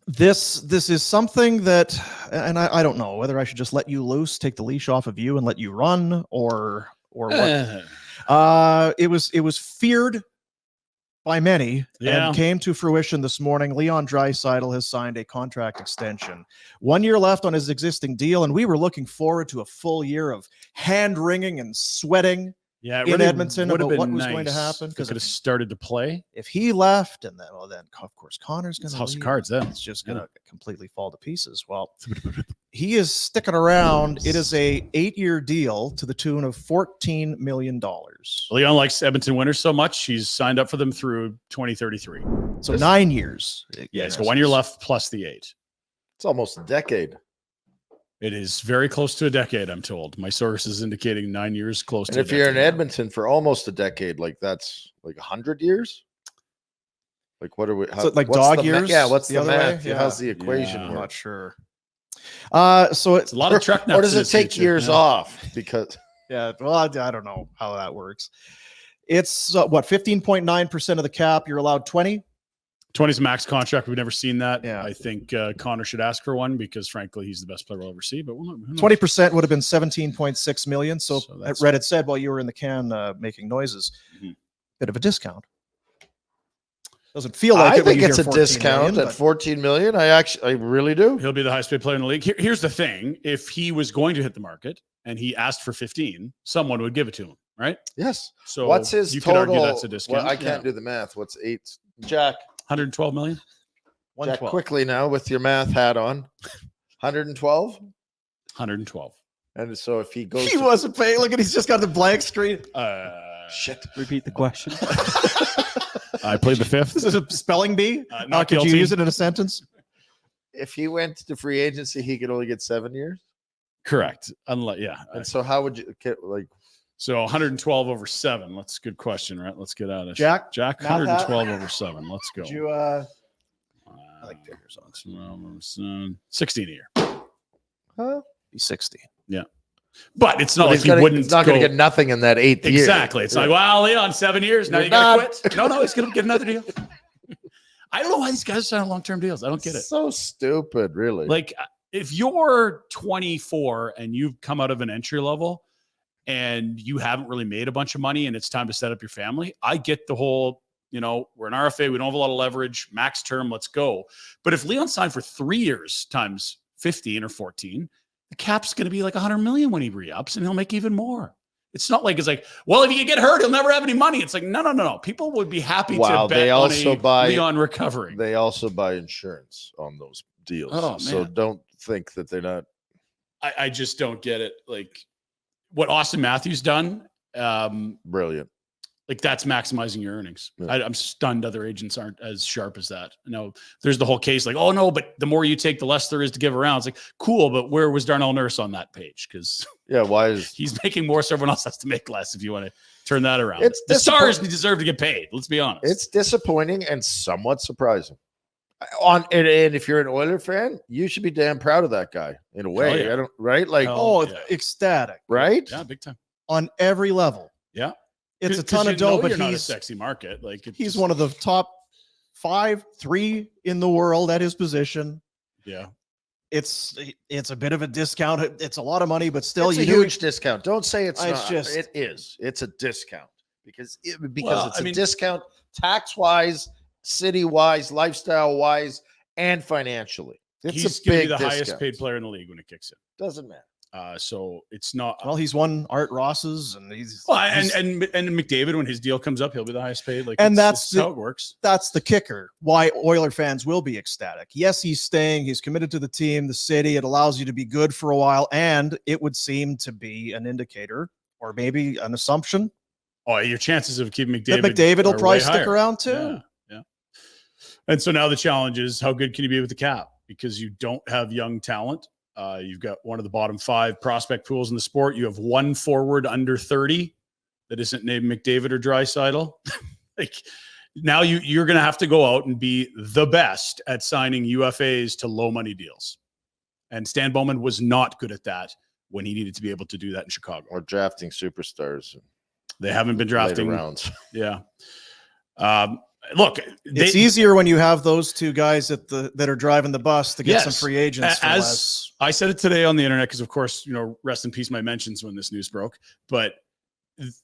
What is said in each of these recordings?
This is something that, and I don't know whether I should just let you loose, take the leash off of you, and let you run, or what. It was feared by many and came to fruition this morning. Leon Draisaitl has signed a contract extension. 1 year left on his existing deal, and we were looking forward to a full year of hand-wringing and sweating in really Edmonton about what was going to happen. Because it started to play. If he left, and then of course Connor's going to House of Cards, then it's just going to completely fall to pieces. Well, he is sticking around. It is a 8-year deal to the tune of $14 million. Leon likes Edmonton Winters so much, he's signed up for them through 2033. So 9 years. Yeah, so 1 year left plus the 8. It's almost a decade. It is very close to a decade, I'm told. My source is indicating 9 years close to a decade. And if you're in Edmonton for almost a decade, like that's like 100 years? Like what are we? So like dog years? Yeah, what's the math? Yeah. How's the equation work? I'm not sure. So it's a lot of truck nuts. Or does it take years off? Because well, I don't know how that works. It's what 15.9% of the cap. You're allowed 20. 20's max contract. We've never seen that. Yeah. I think Connor should ask for one because, frankly, he's the best player we'll ever see. But 20% would have been 17.6 million. So Reddit said while you were in the can making noises, bit of a discount. Doesn't feel like I it. think it's a discount at 14 million. I really do. He'll be the highest paid player in the league. Here's the thing: if he was going to hit the market and he asked for 15, someone would give it to him, right? Yes. So what's his you total? could argue that's a discount. Well, I can't do the math. What's 8? Jack. 112 million. Jack, quickly now with your math hat on. 112. 112. And so if he goes, he wasn't paying. Look at he's just got the blank screen. Shit. Repeat the question. I played the fifth. This is a spelling bee. Not could guilty. you use it in a sentence? If he went to free agency, he could only get 7 years. Correct. And so how would you get like? So 112 over 7. That's a good question, right? Let's get out of Jack. 112 over 7. Let's go. You I like figures on 16 a year. Huh? He's 60. Yeah. But it's not like he wouldn't. wouldn't. He's not going to get nothing in that 8th year. Exactly. It's like, well, Leon, 7 years. Now you got to quit. No, he's going to get another deal. I don't know why these guys sign long-term deals. I don't get it. So stupid, really. Like, if you're 24 and you've come out of an entry level and you haven't really made a bunch of money and it's time to set up your family, I get the whole, we're an RFA. We don't have a lot of leverage, max term, let's go. But if Leon signed for 3 years times 15 or 14, the cap's going to be like 100 million when he re-ups and he'll make even more. It's not like, well, if he get hurt, he'll never have any money. It's like, no. People would be happy to bet on Leon recovering. They also buy insurance on those deals. Oh, so don't think that they're not. I just don't get it. Like what Austin Matthews done. Brilliant. Like that's maximizing your earnings. Yeah. I'm stunned other agents aren't as sharp as that. There's the whole case like, oh no, but the more you take, the less there is to give around. It's like, cool, but where was Darnell Nurse on that page? Because why is he's making more, so everyone else has to make less if you want to turn that around. The stars deserve to get paid. Let's be honest. It's disappointing and somewhat surprising. And if you're an Oiler fan, you should be damn proud of that guy in a way. Yeah. Right? Like, ecstatic. Right? Yeah, big time. On every level. Yeah. It's a ton of dough, but he's not a sexy market. Like he's one of the top 3 in the world at his position. Yeah. It's a bit of a discount. It's a lot of money, but still it's a huge discount. Don't say it's not. It is. It's a discount because it's a discount tax-wise, city-wise, lifestyle-wise, and financially. He's going to be the highest paid player in the league when it kicks in. Doesn't matter. So it's not. Well, he's won Art Ross's, and and McDavid when his deal comes up, he'll be the highest paid. Like, that's how it works. That's the kicker. Why Oiler fans will be ecstatic. Yes, he's staying. He's committed to the team, the city. It allows you to be good for a while, and it would seem to be an indicator, or maybe an assumption. Oh, your chances of keeping McDavid. That McDavid will probably stick around too. Yeah. And so now the challenge is how good can you be with the cap? Because you don't have young talent. You've got one of the bottom 5 prospect pools in the sport. You have one forward under 30 that isn't named McDavid or Draisaitl. Like now you're going to have to go out and be the best at signing UFAs to low money deals. And Stan Bowman was not good at that when he needed to be able to do that in Chicago. Or drafting superstars. They haven't been drafting rounds. Yeah. Look, it's easier when you have those two guys that are driving the bus to get some free agents. For less. I said it today on the internet because, of course, rest in peace my mentions when this news broke. But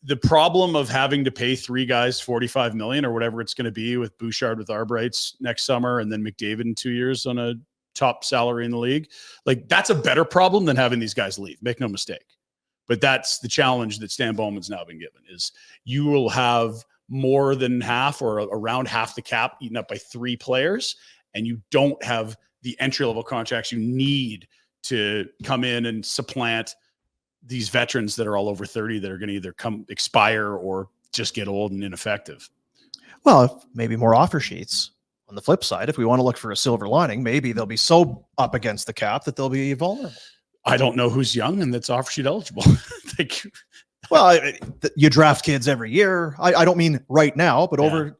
the problem of having to pay three guys $45 million or whatever it's going to be with Bouchard with Arbrights next summer and then McDavid in 2 years on a top salary in the league, like that's a better problem than having these guys leave. Make no mistake. But that's the challenge that Stan Bowman's now been given is you will have more than half or around half the cap eaten up by three players, and you don't have the entry-level contracts you need to come in and supplant these veterans that are all over 30 that are going to either expire or just get old and ineffective. Well, maybe more offer sheets. On the flip side, if we want to look for a silver lining, maybe they'll be so up against the cap that they'll be vulnerable. I don't know who's young and that's offer sheet eligible. Well, you draft kids every year. I don't mean right now, but over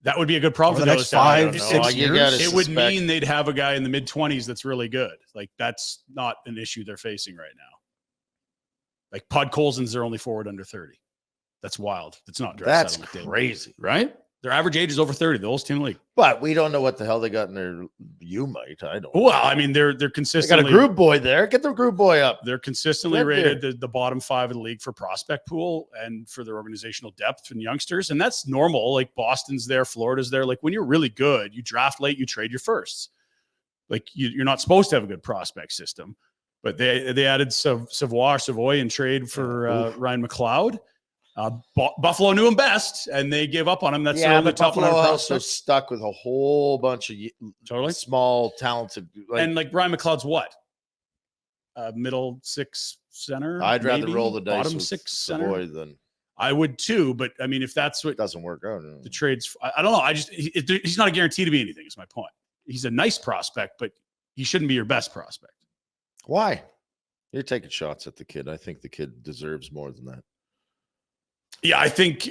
that would be a good problem for the next 5-6 years. It would mean they'd have a guy in the mid-20s that's really good. Like that's not an issue they're facing right now. Like Podkolzin's their only forward under 30. That's wild. That's not Draisaitl. That's crazy, right? Their average age is over 30. The oldest team in the league. But we don't know what the hell they got in there. You might. I don't. Well, I mean, they're consistently. They got a group boy there. Get the group boy up. They're consistently rated the bottom 5 of the league for prospect pool and for their organizational depth and youngsters, and that's normal. Like Boston's there, Florida's there. Like when you're really good, you draft late, you trade your firsts. Like you're not supposed to have a good prospect system, but they added Savoy in trade for Ryan McLeod. Buffalo knew him best, and they gave up on him. That's their only top Buffalo also stuck with a whole bunch of small, talented. And like Ryan McLeod's what? Middle 6 center. I'd rather roll the dice bottom with 6 center than I would too. But I mean, if that's what doesn't work out, the trades. I don't know. He's not a guarantee to be anything. Is my point. He's a nice prospect, but he shouldn't be your best prospect. Why? You're taking shots at the kid. I think the kid deserves more than that. Yeah, I think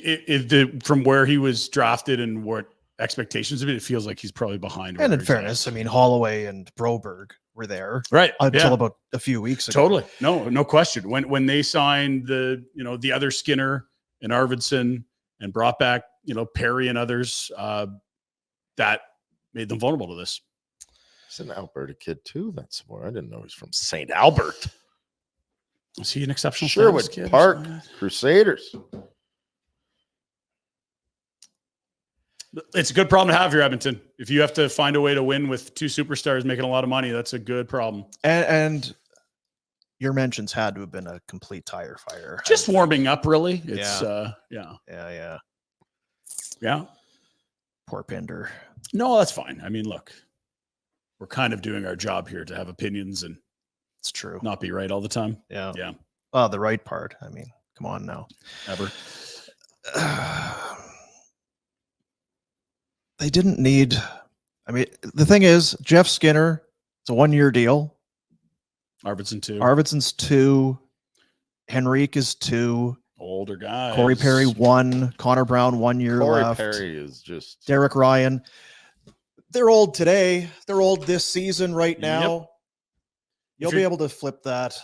from where he was drafted and what expectations of it feels like he's probably behind. And in fairness, I mean, Holloway and Broberg were there right until about a few weeks ago. Totally, no question. When they signed the other Skinner and Arvidsson and brought back Perry and others, that made them vulnerable to this. He's an Alberta kid too. That's where I didn't know he's from St. Albert. Is he an exceptional? Sherwood Park Crusaders. It's a good problem to have here, Edmonton. If you have to find a way to win with 2 superstars making a lot of money, that's a good problem. And your mentions had to have been a complete tire fire. Just warming up, really. It's yeah. Poor Pinder. No, that's fine. I mean, look, we're kind of doing our job here to have opinions and it's true. Not be right all the time. Yeah. Yeah. Oh, the right part. I mean, come on now. Ever. They didn't need. I mean, the thing is, Jeff Skinner, it's a 1-year deal. Arvidsson's 2. Arvidsson's 2. Henrique is 2. Older guys. Corey Perry 1. Connor Brown 1 year left. Corey Perry is just. Derek Ryan. They're old today. They're old this season right now. Yep. You'll be able to flip that.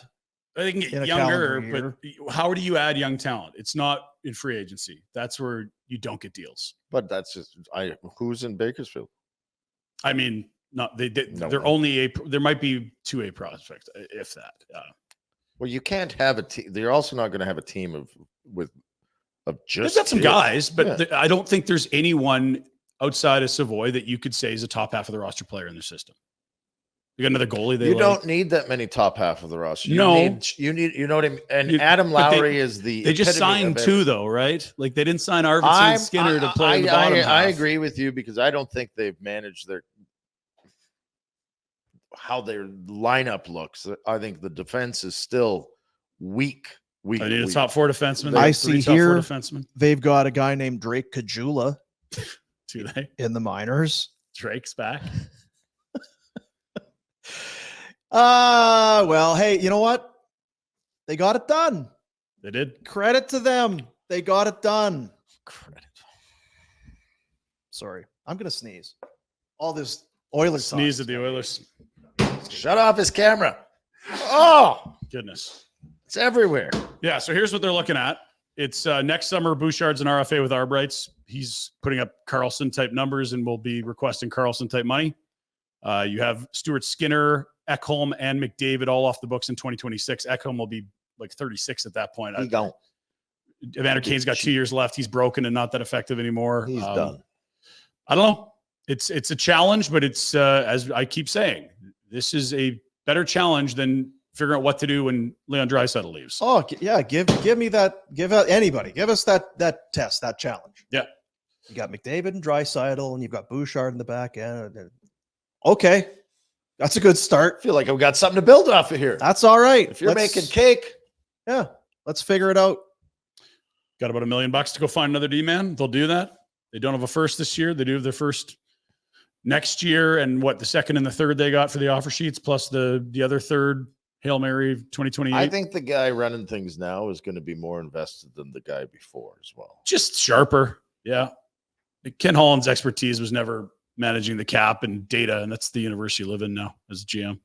They can get younger, but how do you add young talent? It's not in free agency. That's where you don't get deals. But that's just who's in Bakersfield? I mean, not they did. No, they're only there might be 2A prospects, if that. Well, you can't have a team. They're also not going to have a team of just. They've got some guys, but I don't think there's anyone outside of Savoy that you could say is a top half of the roster player in their system. You got another goalie. You don't need that many top half of the roster. You need, you know what I mean? And Adam Lowry is the. They just signed 2 though, right? Like they didn't sign Arvidsson Skinner to play in the bottom half. I agree with you because I don't think they've managed how their lineup looks. I think the defense is still weak. I need a top 4 defenseman. I see here they've got a guy named Drake Kajula. Do they? In the minors. Drake's back. Well, hey, you know what? They got it done. They did. Credit to them. They got it done. Credit. Sorry. I'm going to sneeze. All this Oilers sneeze at the Oilers. Shut off his camera. Oh, goodness. It's everywhere. Yeah. So here's what they're looking at. It's next summer, Bouchard's an RFA with Arbrights. he's putting up Carlson type numbers and will be requesting Carlson type money. You have Stuart Skinner, Ekholm, and McDavid all off the books in 2026. Ekholm will be like 36 at that point. He don't. Evander Kane's got 2 years left. He's broken and not that effective anymore. He's done. I don't know. It's a challenge, but it's as I keep saying, this is a better challenge than figuring out what to do when Leon Draisaitl leaves. Oh yeah, give me that. Give out anybody. Give us that test, that challenge. Yeah, you got McDavid and Draisaitl, and you've got Bouchard in the back end. Okay, that's a good start. I feel like I've got something to build off of here. That's all right. If you're making cake, yeah, let's figure it out. Got about $1 million to go find another D-man. They'll do that. They don't have a first this year. They do have their first next year, and what, the second and the third they got for the offer sheets, plus the other third Hail Mary 2028. I think the guy running things now is going to be more invested than the guy before as well. Just sharper. Yeah. Ken Holland's expertise was never managing the cap and data, and that's the universe you live in now as GM.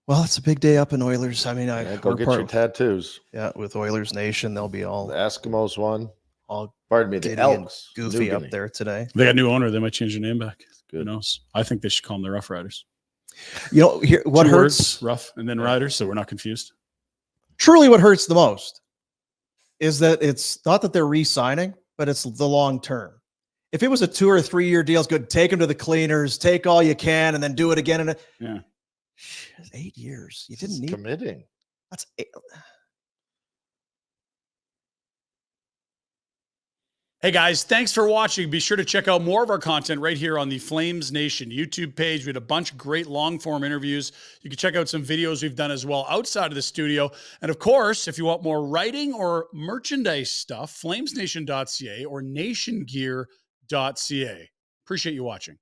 Well, it's a big day up in Oilers. I mean, go get your tattoos. Yeah, with Oilers Nation, they'll be all the Eskimos one. All the Elks, goofy up there today. They got a new owner. They might change their name back. Good. Who knows? I think they should call them the Rough Riders. You know, here what hurts, rough and then riders, so we're not confused. Truly, what hurts the most is that it's not that they're re-signing, but it's the long term. If it was a 2 or 3 year deal, it's good. Take them to the cleaners, take all you can, and then do it again. And yeah, 8 years. You didn't need committing. That's 8. Hey guys, thanks for watching. Be sure to check out more of our content right here on the Flames Nation YouTube page. We had a bunch of great long form interviews. You can check out some videos we've done as well outside of the studio. And of course, if you want more writing or merchandise stuff, flamesnation.ca or nationgear.ca. Appreciate you watching.